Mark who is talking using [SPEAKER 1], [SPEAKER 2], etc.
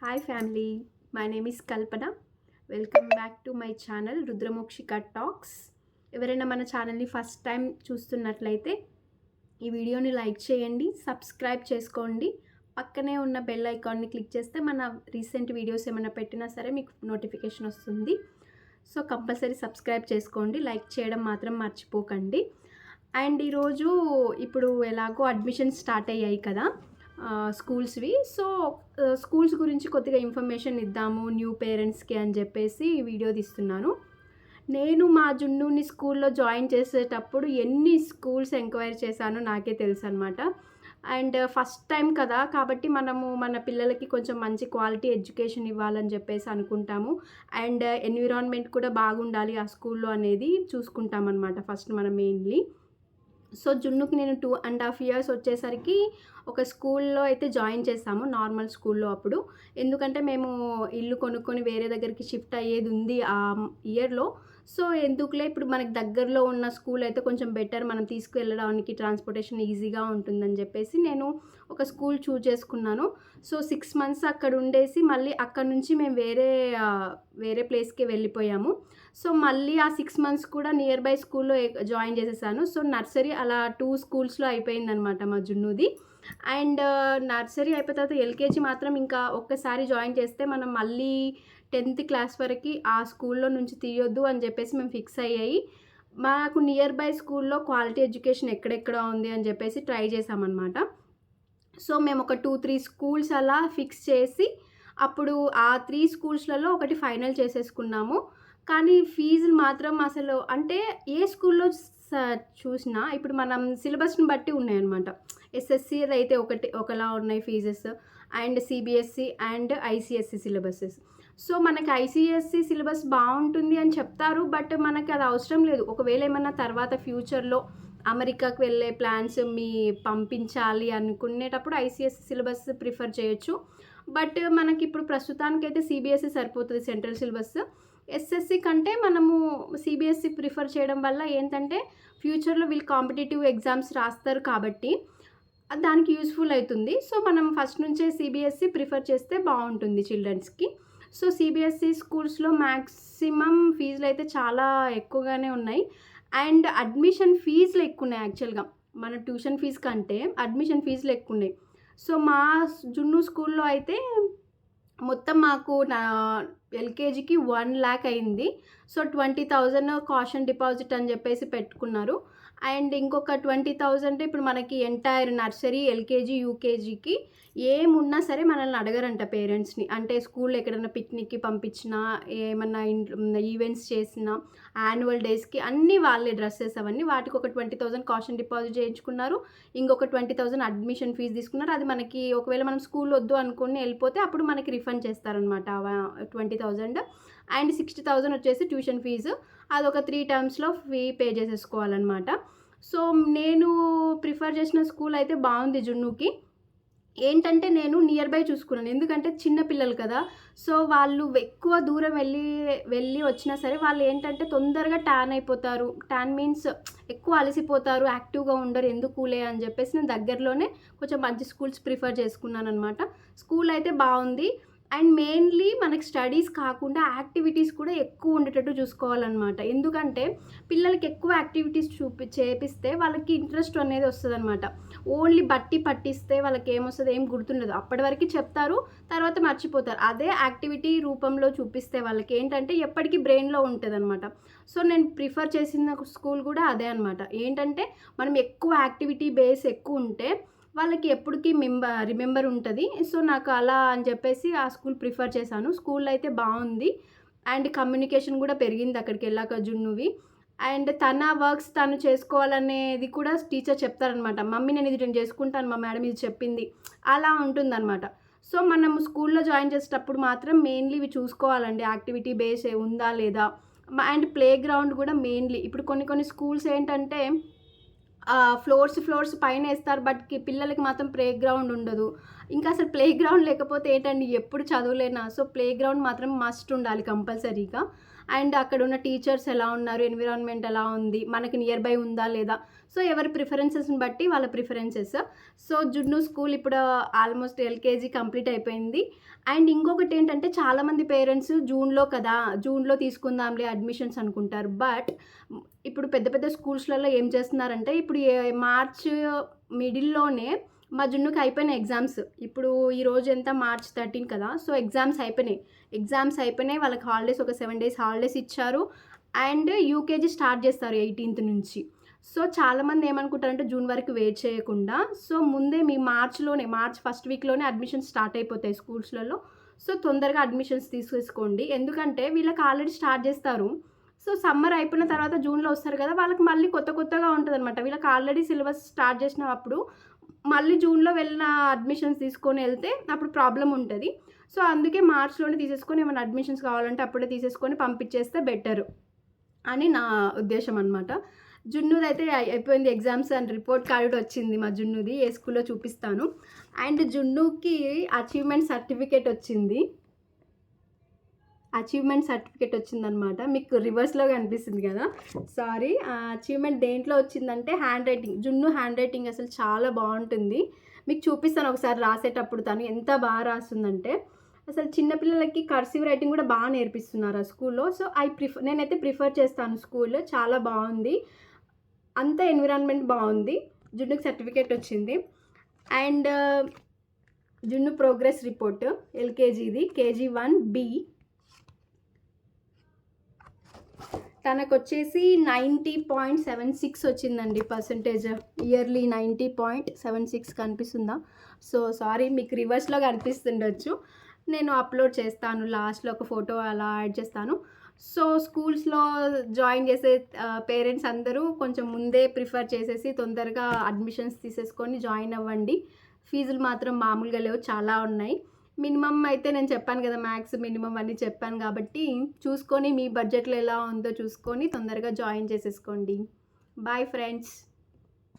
[SPEAKER 1] Hi family, my name is Kalpana. Welcome back to my channel Rudramokshika talks. ఎవరైనా మన ఛానల్ని first time చూస్తున్నట్లయితే ఈ వీడియోని లైక్ చేయండి, సబ్స్క్రైబ్ చేసుకోండి. పక్కనే ఉన్న బెల్ ఐకాన్ని క్లిక్ చేస్తే మన రీసెంట్ వీడియోస్ ఏమైనా పెట్టినా సరే మీకు నోటిఫికేషన్ వస్తుంది. సో కంపల్సరీ సబ్స్క్రైబ్ చేసుకోండి, లైక్ చేయడం మాత్రం మర్చిపోకండి. అండ్ ఈరోజు ఇప్పుడు ఎలాగో అడ్మిషన్స్ స్టార్ట్ అయ్యాయి కదా స్కూల్స్వి. సో స్కూల్స్ గురించి కొద్దిగా ఇన్ఫర్మేషన్ ఇద్దాము న్యూ పేరెంట్స్కి అని చెప్పేసి వీడియో తీస్తున్నాను. నేను మా జున్నుని స్కూల్లో జాయిన్ చేసేటప్పుడు ఎన్ని స్కూల్స్ ఎంక్వైరీ చేశానో నాకే తెలుసు అనమాట. అండ్ ఫస్ట్ టైం కదా, కాబట్టి మనము మన పిల్లలకి కొంచెం మంచి క్వాలిటీ ఎడ్యుకేషన్ ఇవ్వాలని చెప్పేసి అనుకుంటాము. అండ్ ఎన్విరాన్మెంట్ కూడా బాగుండాలి ఆ స్కూల్లో అనేది చూసుకుంటాం అనమాట ఫస్ట్ మనం మెయిన్లీ. సో జున్నుకి నేను 2.5 years వచ్చేసరికి ఒక స్కూల్లో అయితే జాయిన్ చేసాము, నార్మల్ స్కూల్లో అప్పుడు. ఎందుకంటే మేము ఇల్లు కొనుక్కొని వేరే దగ్గరికి షిఫ్ట్ అయ్యేది ఉంది ఆ ఇయర్లో. సో ఎందుకులే, ఇప్పుడు మనకి దగ్గరలో ఉన్న స్కూల్ అయితే కొంచెం బెటర్, మనం తీసుకువెళ్ళడానికి ట్రాన్స్పోర్టేషన్ ఈజీగా ఉంటుందని చెప్పేసి నేను ఒక స్కూల్ చూజ్ చేసుకున్నాను. సో 6 months అక్కడ ఉండేసి మళ్ళీ అక్కడ నుంచి మేము వేరే ప్లేస్కి వెళ్ళిపోయాము. సో మళ్ళీ ఆ 6 months కూడా నియర్ బై స్కూల్లో జాయిన్ చేసేసాను. సో నర్సరీ అలా 2 schools అయిపోయిందనమాట మా జున్నుది. అండ్ నర్సరీ అయిపోయిన తర్వాత ఎల్కేజీ మాత్రం ఇంకా ఒక్కసారి జాయిన్ చేస్తే మనం మళ్ళీ 10th class వరకు ఆ స్కూల్లో నుంచి తీయొద్దు అని చెప్పేసి మేము ఫిక్స్ అయ్యాయి. మాకు నియర్ బై స్కూల్లో క్వాలిటీ ఎడ్యుకేషన్ ఎక్కడెక్కడ ఉంది అని చెప్పేసి ట్రై చేసామన్నమాట. సో మేము ఒక 2-3 schools అలా ఫిక్స్ చేసి అప్పుడు ఆ 3 schools ఒకటి ఫైనల్ చేసేసుకున్నాము. కానీ ఫీజులు మాత్రం అసలు అంటే ఏ స్కూల్లో చూసినా ఇప్పుడు మనం సిలబస్ని బట్టి ఉన్నాయన్నమాట. ఎస్ఎస్సి అయితే ఒకలా ఉన్నాయి fees, and CBSE and ICSC syllabuses. So మనకి ఐసిఎస్సి సిలబస్ బాగుంటుంది అని చెప్తారు, బట్ మనకి అది అవసరం లేదు. ఒకవేళ ఏమన్నా తర్వాత ఫ్యూచర్లో అమెరికాకు వెళ్ళే ప్లాన్స్ పంపించాలి అనుకునేటప్పుడు ఐసిఎస్సి సిలబస్ ప్రిఫర్ చేయొచ్చు. బట్ మనకి ఇప్పుడు ప్రస్తుతానికైతే సిబిఎస్సి సరిపోతుంది, సెంట్రల్ సిలబస్. ఎస్ఎస్సి కంటే మనము సిబిఎస్సి ప్రిఫర్ చేయడం వల్ల ఏంటంటే ఫ్యూచర్లో వీళ్ళు కాంపిటేటివ్ ఎగ్జామ్స్ రాస్తారు కాబట్టి దానికి యూస్ఫుల్ అవుతుంది. సో మనం ఫస్ట్ నుంచే సిబిఎస్సి ప్రిఫర్ చేస్తే బాగుంటుంది చిల్డ్రన్స్కి. సో సిబిఎస్సి స్కూల్స్లో మ్యాక్సిమం ఫీజులు అయితే చాలా ఎక్కువగానే ఉన్నాయి. అండ్ అడ్మిషన్ ఫీజులు ఎక్కువ ఉన్నాయి. యాక్చువల్గా మన ట్యూషన్ ఫీజు కంటే అడ్మిషన్ ఫీజులు ఎక్కువ ఉన్నాయి. సో మా జున్ను స్కూల్లో అయితే మొత్తం మాకు ఎల్కేజీకి 1 lakh అయింది. సో 20,000 కాషన్ డిపాజిట్ అని చెప్పేసి పెట్టుకున్నారు. అండ్ ఇంకొక 20,000 ఇప్పుడు మనకి ఎంటైర్ నర్సరీ, ఎల్కేజీ, యూకేజీకి ఏమున్నా సరే మనల్ని అడగరంట పేరెంట్స్ని. అంటే స్కూల్లో ఎక్కడైనా పిక్నిక్కి పంపించినా, ఏమన్నా ఈవెంట్స్ చేసినా, యాన్యువల్ డేస్కి అన్నీ వాళ్ళే, డ్రెస్సెస్ అవన్నీ, వాటికి ఒక 20,000 కాషన్ డిపాజిట్ చేయించుకున్నారు. ఇంకొక 20,000 అడ్మిషన్ ఫీజు తీసుకున్నారు. అది మనకి ఒకవేళ మనం స్కూల్ వద్దు అనుకుని వెళ్ళిపోతే అప్పుడు మనకి రిఫండ్ చేస్తారనమాట 20,000. అండ్ 60,000 వచ్చేసి ట్యూషన్ ఫీజు. అదొక 3 termsలో ఫీ పే చేసేసుకోవాలన్నమాట. సో నేను ప్రిఫర్ చేసిన స్కూల్ అయితే బాగుంది జున్నుకి. ఏంటంటే నేను నియర్ బై చూసుకున్నాను, ఎందుకంటే చిన్న పిల్లలు కదా. సో వాళ్ళు ఎక్కువ దూరం వెళ్ళి వచ్చినా సరే వాళ్ళు ఏంటంటే తొందరగా ట్యాన్ అయిపోతారు. ట్యాన్ మీన్స్ ఎక్కువ అలసిపోతారు, యాక్టివ్గా ఉండరు, ఎందుకులే అని చెప్పేసి నేను దగ్గరలోనే కొంచెం మంచి స్కూల్స్ ప్రిఫర్ చేసుకున్నాను అనమాట. స్కూల్ అయితే బాగుంది. అండ్ మెయిన్లీ మనకి స్టడీస్ కాకుండా యాక్టివిటీస్ కూడా ఎక్కువ ఉండేటట్టు చూసుకోవాలన్నమాట. ఎందుకంటే పిల్లలకి ఎక్కువ యాక్టివిటీస్ చేపిస్తే వాళ్ళకి ఇంట్రెస్ట్ అనేది వస్తుంది అనమాట. ఓన్లీ బట్టి పట్టిస్తే వాళ్ళకి ఏమొస్తుంది, ఏం గుర్తుండదు. అప్పటి వరకు చెప్తారు, తర్వాత మర్చిపోతారు. అదే యాక్టివిటీ రూపంలో చూపిస్తే వాళ్ళకి ఏంటంటే ఎప్పటికీ బ్రెయిన్లో ఉంటుంది అనమాట. సో నేను ప్రిఫర్ చేసిన స్కూల్ కూడా అదే అనమాట. ఏంటంటే మనం ఎక్కువ యాక్టివిటీ బేస్ ఎక్కువ ఉంటే వాళ్ళకి ఎప్పటికీ రిమెంబర్ ఉంటుంది. సో నాకు అలా అని చెప్పేసి ఆ స్కూల్ ప్రిఫర్ చేశాను. స్కూల్ అయితే బాగుంది. అండ్ కమ్యూనికేషన్ కూడా పెరిగింది అక్కడికి వెళ్ళాక జున్నువి. అండ్ తన వర్క్స్ తను చేసుకోవాలనేది కూడా టీచర్ చెప్తారనమాట. మమ్మీ నేను ఇది చేసుకుంటాను, మా మేడం ఇది చెప్పింది, అలా ఉంటుందన్నమాట. సో మనం స్కూల్లో జాయిన్ చేసేటప్పుడు మాత్రం మెయిన్లీ ఇవి చూసుకోవాలండి, యాక్టివిటీ బేస్ ఉందా లేదా. అండ్ ప్లే గ్రౌండ్ కూడా మెయిన్లీ. ఇప్పుడు కొన్ని స్కూల్స్ ఏంటంటే ఫ్లోర్స్ పైన వేస్తారు, బట్ పిల్లలకి మాత్రం ప్లే గ్రౌండ్ ఉండదు. ఇంకా అసలు ప్లే గ్రౌండ్ లేకపోతే ఏంటండి, ఎప్పుడు చదువులేనా. సో ప్లే గ్రౌండ్ మాత్రం మస్ట్ ఉండాలి కంపల్సరీగా. అండ్ అక్కడ ఉన్న టీచర్స్ ఎలా ఉన్నారు, ఎన్విరాన్మెంట్ ఎలా ఉంది, మనకి నియర్ బై ఉందా లేదా. సో ఎవరి ప్రిఫరెన్సెస్ని బట్టి వాళ్ళ ప్రిఫరెన్సెస్. సో జున్ను స్కూల్ ఇప్పుడు ఆల్మోస్ట్ ఎల్కేజీ కంప్లీట్ అయిపోయింది. అండ్ ఇంకొకటి ఏంటంటే, చాలామంది పేరెంట్స్ జూన్లో కదా, జూన్లో తీసుకుందాంలే అడ్మిషన్స్ అనుకుంటారు. బట్ ఇప్పుడు పెద్ద పెద్ద స్కూల్స్లలో ఏం చేస్తున్నారంటే, ఇప్పుడు మార్చ్ మిడిల్లోనే మా జున్నుకి అయిపోయినాయి ఎగ్జామ్స్. ఇప్పుడు ఈరోజు ఎంత, మార్చ్ 13 కదా. సో ఎగ్జామ్స్ అయిపోయినాయి. వాళ్ళకి హాలిడేస్ ఒక 7 days హాలిడేస్ ఇచ్చారు. అండ్ యూకేజీ స్టార్ట్ చేస్తారు 18th నుంచి. సో చాలామంది ఏమనుకుంటారంటే, జూన్ వరకు వెయిట్ చేయకుండా, సో ముందే మీ మార్చ్ ఫస్ట్ వీక్లోనే అడ్మిషన్స్ స్టార్ట్ అయిపోతాయి స్కూల్స్లలో. సో తొందరగా అడ్మిషన్స్ తీసేసుకోండి. ఎందుకంటే వీళ్ళకి ఆల్రెడీ స్టార్ట్ చేస్తారు. సో సమ్మర్ అయిపోయిన తర్వాత జూన్లో వస్తారు కదా, వాళ్ళకి మళ్ళీ కొత్తగా ఉంటుందన్నమాట. వీళ్ళకి ఆల్రెడీ సిలబస్ స్టార్ట్ చేసినప్పుడు మళ్ళీ జూన్లో వెళ్ళిన అడ్మిషన్స్ తీసుకొని వెళ్తే అప్పుడు ప్రాబ్లం ఉంటుంది. సో అందుకే మార్చ్లోనే తీసేసుకొని, ఏమైనా అడ్మిషన్స్ కావాలంటే అప్పుడే తీసేసుకొని పంపించేస్తే బెటర్ అని నా ఉద్దేశం అనమాట. జున్నుది అయితే అయిపోయింది ఎగ్జామ్స్, అండ్ రిపోర్ట్ కార్డ్ వచ్చింది మా జున్నుది. ఏ స్కూల్లో చూపిస్తాను. అండ్ జున్నుకి అచీవ్మెంట్ సర్టిఫికేట్ వచ్చిందనమాట. మీకు రివర్స్లో కనిపిస్తుంది కదా, సారీ. అచీవ్మెంట్ దేంట్లో వచ్చిందంటే, జున్ను హ్యాండ్ రైటింగ్ అసలు చాలా బాగుంటుంది. మీకు చూపిస్తాను ఒకసారి రాసేటప్పుడు. తను ఎంత బాగా రాస్తుందంటే, అసలు చిన్నపిల్లలకి కర్సివ్ రైటింగ్ కూడా బాగా నేర్పిస్తున్నారు ఆ స్కూల్లో. సో నేనైతే ప్రిఫర్ చేస్తాను స్కూల్. చాలా బాగుంది, అంత ఎన్విరాన్మెంట్ బాగుంది. జున్నుకి సర్టిఫికేట్ వచ్చింది. అండ్ జున్ను ప్రోగ్రెస్ రిపోర్ట్ ఎల్కేజీది, KG 1B. తనకు వచ్చేసి 90.76 వచ్చిందండి పర్సంటేజ్. ఇయర్లీ 90.76 కనిపిస్తుందా. సో సారీ, మీకు రివర్స్లో కనిపిస్తుండొచ్చు. నేను అప్లోడ్ చేస్తాను లాస్ట్లో, ఒక ఫోటో అలా యాడ్ చేస్తాను. సో స్కూల్స్లో జాయిన్ చేసే పేరెంట్స్ అందరూ కొంచెం ముందే ప్రిఫర్ చేసేసి తొందరగా అడ్మిషన్స్ తీసేసుకొని జాయిన్ అవ్వండి. ఫీజులు మాత్రం మామూలుగా లేవు, చాలా ఉన్నాయి. మినిమం అయితే నేను చెప్పాను కదా, మ్యాథ్స్ మినిమం అన్నీ చెప్పాను కాబట్టి చూసుకొని, మీ బడ్జెట్లో ఎలా ఉందో చూసుకొని తొందరగా జాయిన్ చేసేసుకోండి. Bye friends.